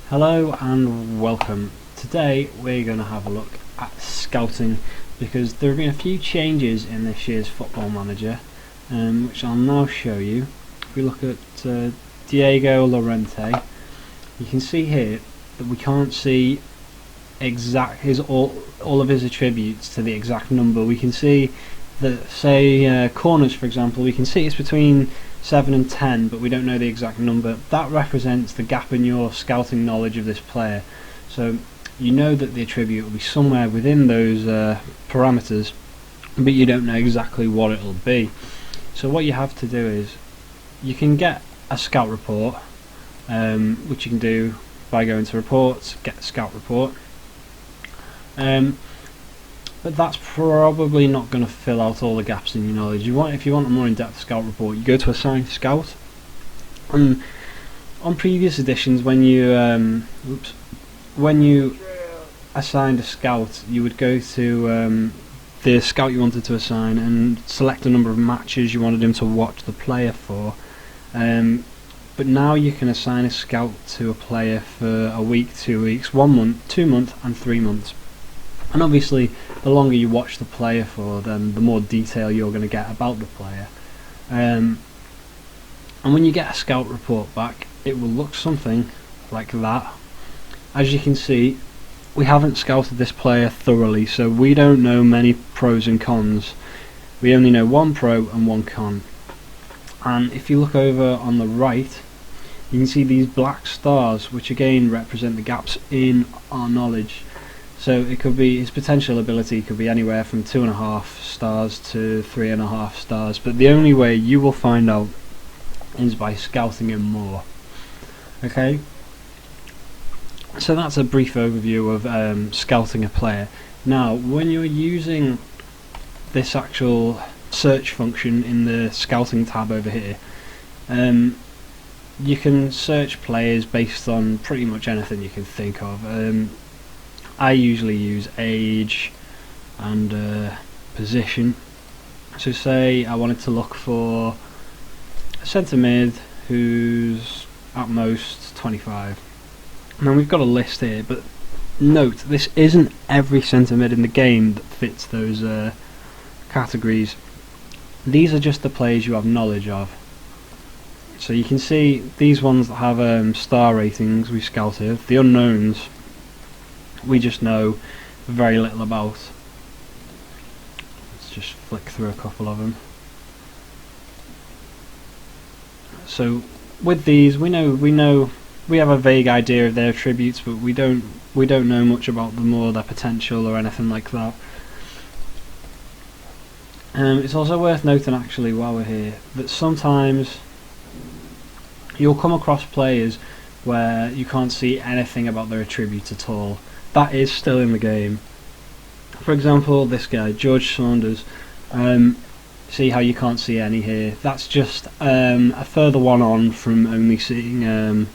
Hello and welcome. Today we're going to have a look at scouting because there have been a few changes in this year's Football Manager, which I'll now show you. If we look at Diego Llorente, you can see here that we can't see all of his attributes to the exact number. We can see that, say, corners, for example, we can see it's between 7 and 10, but we don't know the exact number. That represents the gap in your scouting knowledge of this player. So you know that the attribute will be somewhere within those parameters, but you don't know exactly what it'll be. So what you have to do is you can get a scout report, which you can do by going to reports, get the scout report. But that's probably not going to fill out all the gaps in your knowledge. If you want a more in-depth scout report, you go to Assign Scout. On previous editions, when you assigned a scout, you would go to the scout you wanted to assign and select a number of matches you wanted him to watch the player for. But now you can assign a scout to a player for a week, 2 weeks, 1 month, 2 months, and 3 months. And obviously, the longer you watch the player for, then the more detail you're going to get about the player. And when you get a scout report back, it will look something like that. As you can see, we haven't scouted this player thoroughly, so we don't know many pros and cons. We only know one pro and one con. And if you look over on the right, you can see these black stars, which again represent the gaps in our knowledge. So it could be, his potential ability could be anywhere from 2.5 stars to 3.5 stars, but the only way you will find out is by scouting him more. Okay, so that's a brief overview of scouting a player. Now, when you're using this actual search function in the scouting tab over here, you can search players based on pretty much anything you can think of. I usually use age and position. So say I wanted to look for a centre mid who's at most 25. Now we've got a list here, but note this isn't every centre mid in the game that fits those categories. These are just the players you have knowledge of. So you can see these ones that have star ratings we scouted. The unknowns we just know very little about. Let's just flick through a couple of them. So with these, we have a vague idea of their attributes, but we don't know much about them or their potential or anything like that. It's also worth noting, actually, while we're here, that sometimes you'll come across players where you can't see anything about their attributes at all. That is still in the game. For example, this guy, George Saunders. See how you can't see any here? That's just a further one on from only seeing an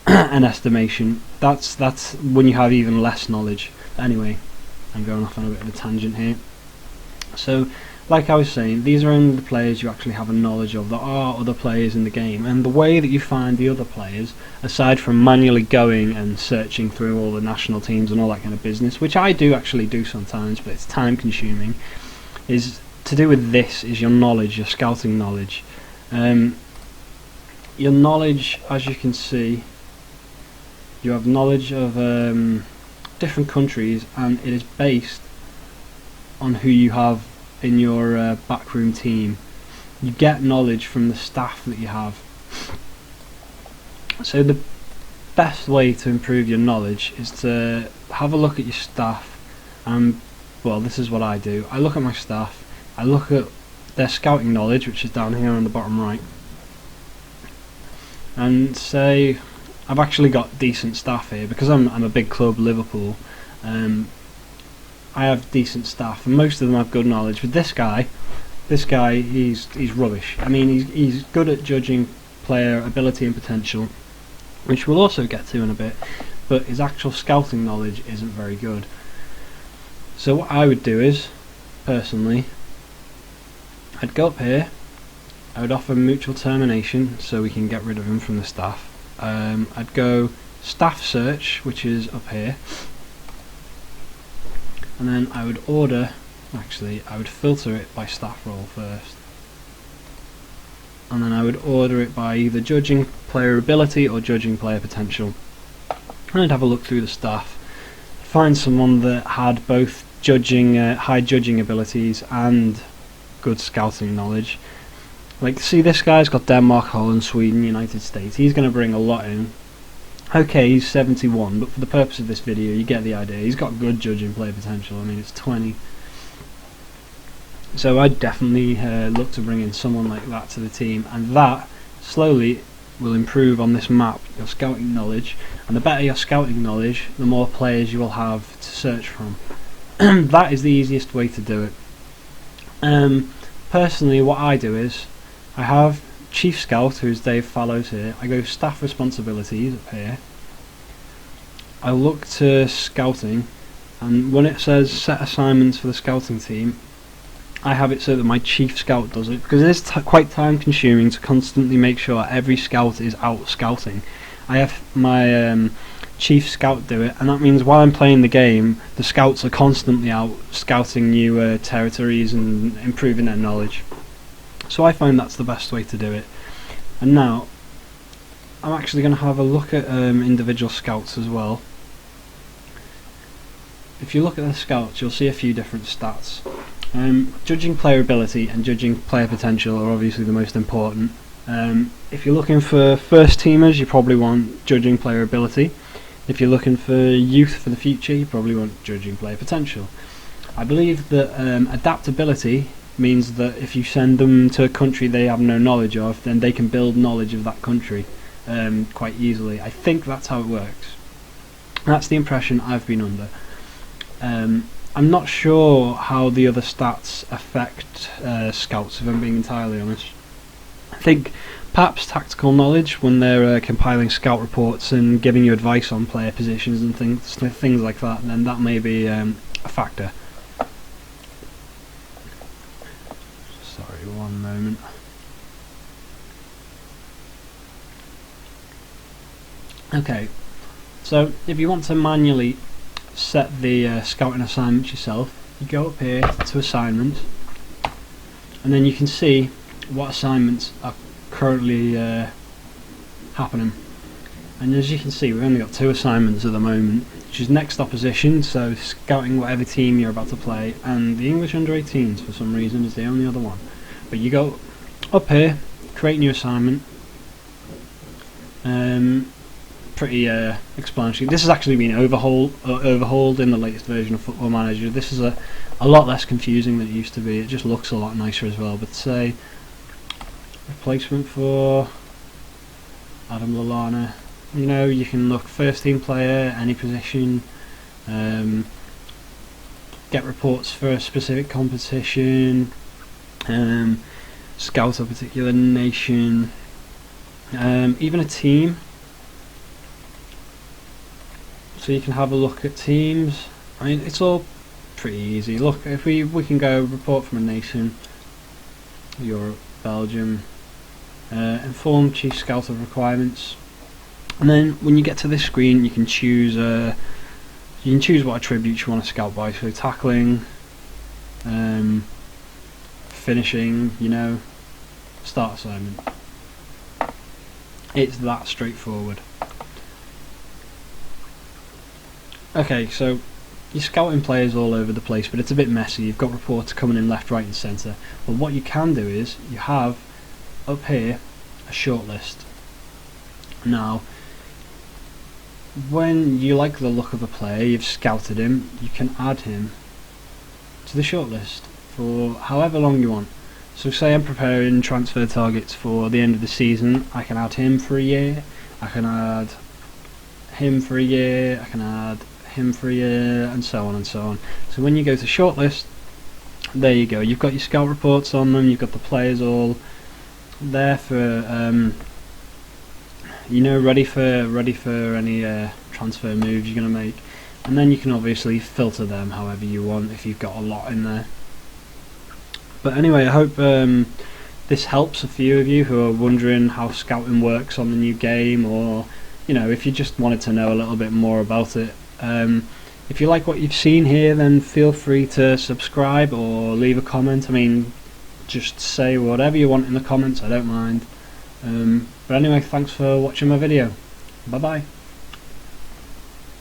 estimation. That's when you have even less knowledge. Anyway, I'm going off on a bit of a tangent here. So, like I was saying, these are only the players you actually have a knowledge of. There are other players in the game, and the way that you find the other players, aside from manually going and searching through all the national teams and all that kind of business, which I do actually do sometimes, but it's time consuming, is to do with this, is your knowledge, your scouting knowledge. Your knowledge, as you can see, you have knowledge of different countries, and it is based on who you have in your backroom team. You get knowledge from the staff that you have. So the best way to improve your knowledge is to have a look at your staff. Well, this is what I do. I look at my staff, I look at their scouting knowledge, which is down here on the bottom right, and say I've actually got decent staff here because I'm a big club, Liverpool. I have decent staff, and most of them have good knowledge. But this guy, he's rubbish. I mean, he's good at judging player ability and potential, which we'll also get to in a bit. But his actual scouting knowledge isn't very good. So what I would do is, personally, I'd go up here, I would offer mutual termination so we can get rid of him from the staff. I'd go staff search, which is up here, and then I would order, actually I would filter it by staff role first, and then I would order it by either judging player ability or judging player potential. And I'd have a look through the staff, find someone that had both judging, high judging abilities and good scouting knowledge. Like, see, this guy's got Denmark, Holland, Sweden, United States. He's going to bring a lot in. Okay, he's 71, but for the purpose of this video, you get the idea. He's got good judging player potential. I mean, it's 20. So I'd definitely look to bring in someone like that to the team, and that slowly will improve on this map your scouting knowledge, and the better your scouting knowledge, the more players you will have to search from. That is the easiest way to do it. Personally, what I do is I have Chief Scout, who's Dave Fallows here. I go staff responsibilities up here. I look to scouting, and when it says set assignments for the scouting team, I have it so that my Chief Scout does it, because it is quite time consuming to constantly make sure every scout is out scouting. I have my Chief Scout do it, and that means while I'm playing the game, the scouts are constantly out scouting new territories and improving their knowledge. So I find that's the best way to do it. And now I'm actually going to have a look at individual scouts as well. If you look at the scouts, you'll see a few different stats. Judging player ability and judging player potential are obviously the most important. If you're looking for first teamers, you probably want judging player ability. If you're looking for youth for the future, you probably want judging player potential. I believe that adaptability means that if you send them to a country they have no knowledge of, then they can build knowledge of that country quite easily. I think that's how it works. That's the impression I've been under. I'm not sure how the other stats affect scouts, if I'm being entirely honest. I think perhaps tactical knowledge, when they're compiling scout reports and giving you advice on player positions and things like that, then that may be a factor. Sorry, one moment. Okay, so if you want to manually set the scouting assignments yourself, you go up here to assignments, and then you can see what assignments are currently happening. And as you can see, we've only got 2 assignments at the moment, which is next opposition, so scouting whatever team you're about to play, and the English under-18s for some reason is the only other one. But you go up here, create new assignment. Pretty explanatory. This has actually been overhauled in the latest version of Football Manager. This is a lot less confusing than it used to be. It just looks a lot nicer as well. But say replacement for Adam Lallana. You know, you can look first team player, any position, get reports for a specific competition, scout a particular nation, even a team. So you can have a look at teams. I mean, it's all pretty easy. Look, if we can go report from a nation, Europe, Belgium, inform Chief Scout of requirements, and then when you get to this screen, you can choose what attributes you want to scout by. So tackling, finishing, you know, start assignment. It's that straightforward. Okay, so you're scouting players all over the place, but it's a bit messy. You've got reports coming in left, right and centre. But what you can do is, you have up here a shortlist. Now, when you like the look of a player, you've scouted him, you can add him to the shortlist for however long you want. So say I'm preparing transfer targets for the end of the season, I can add him for a year, I can add him for a year, I can add him for a year, and so on and so on. So when you go to shortlist, there you go. You've got your scout reports on them. You've got the players all there for you know, ready for any transfer moves you're going to make, and then you can obviously filter them however you want if you've got a lot in there. But anyway, I hope this helps a few of you who are wondering how scouting works on the new game, or you know, if you just wanted to know a little bit more about it. If you like what you've seen here, then feel free to subscribe or leave a comment. I mean, just say whatever you want in the comments, I don't mind. But anyway, thanks for watching my video. Bye bye.